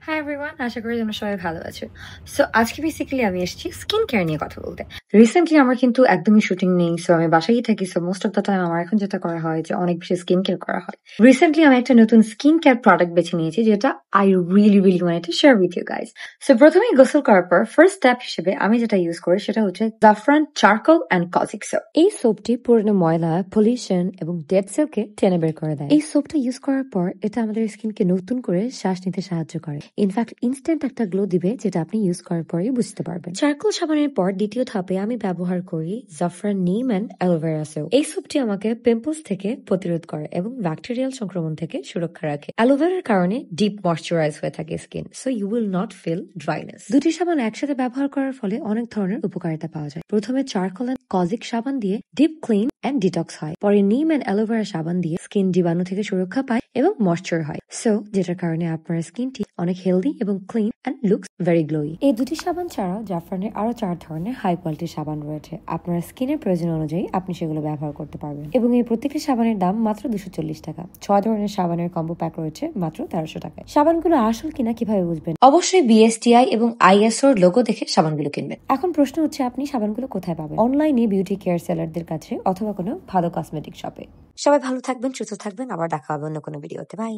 Hi everyone, আশা করি তোমরা সবাই ভালো আছো। সো আজকে বেসিক্যালি আমি এসেছি স্কিন কেয়ার নিয়ে কথা বলতে। রিসেন্টলি আমার কিন্তু একদমই শুটিং নেই, সো আমি বাসায়ই থাকি। So most of the time আমার এখন যেটা করা হয় যে অনেক বেশি স্কিন কেয়ার করা হয়। রিসেন্টলি আমি একটা নতুন স্কিন কেয়ার প্রোডাক্ট বেছে নিয়েছি যেটা I really wanted to share with you guys. So প্রথমেই গোসল করার পর ফার্স্ট স্টেপ হিসেবে আমি যেটা ইউজ করি সেটা হচ্ছে জাফরান চারকোল অ্যান্ড কজিক সোপ। এই সোপটি পুরনো ময়লা, পলিউশন এবং ডেড সেলকে টেনে বের করে দেয়। এই সোপটা ইউজ করার পর এটা আমাদের স্কিনকে নতুন করে শ্বাস নিতে সাহায্য করে। ইনফ্যাক্ট ইনস্ট্যান্ট একটা গ্লো দিবে, যেটা আপনি ইউজ করার পরেই বুঝতে পারবেন। চারকোল সাবানের পর দ্বিতীয় ধাপে আমি ব্যবহার করি জাফরান নিম অ্যান্ড অ্যালোভেরা সোপ। এই সোপটি আমাকে পিম্পলস থেকে প্রতিরোধ করে এবং ব্যাকটেরিয়াল সংক্রমণ থেকে সুরক্ষা রাখে। অ্যালোভেরার কারণে ডিপ ময়শ্চারাইজ হয়ে থাকে skin, so you will not feel dryness. দুটি সাবান একসাথে ব্যবহার করার ফলে অনেক ধরনের উপকারিতা পাওয়া যায়। প্রথমে চারকোল অ্যান্ড কজিক সাবান দিয়ে ডিপ ক্লিন অ্যান্ড ডিটক্স হয়। পরে নিম অ্যান্ড অ্যালোভেরা সাবান দিয়ে স্কিন জীবাণু থেকে সুরক্ষা পায় এবং ময়শ্চার হয়, সো যেটার কারণে আপনার স্কিনটি অনেক হেলদি এবং clean and looks very glowy. এই দুটি সাবান ছাড়াও জাফরানের আরো 4 ধরনের হাই কোয়ালিটির সাবান রয়েছে। আপনার স্কিনের প্রয়োজন অনুযায়ী আপনি সেগুলো ব্যবহার করতে পারবেন এবং এই প্রত্যেকটি সাবানের দাম মাত্র 240 টাকা। 6 ধরনের সাবানের কম্বো প্যাক রয়েছে মাত্র 1300 টাকায়। সাবানগুলো আসল কিনা কিভাবে বুঝবেন? অবশ্যই বিএসটিআই এবং আইএসওর লোগো দেখে সাবানগুলো কিনবেন। এখন প্রশ্ন হচ্ছে, আপনি সাবানগুলো কোথায় পাবেন? অনলাইনে বিউটি কেয়ার সেলারদের কাছে অথবা কোনো ভালো কসমেটিক শপে। সবাই ভালো থাকবেন, সুস্থ থাকবেন, আবার দেখা হবে অন্য কোনো ভিডিওতে। বাই।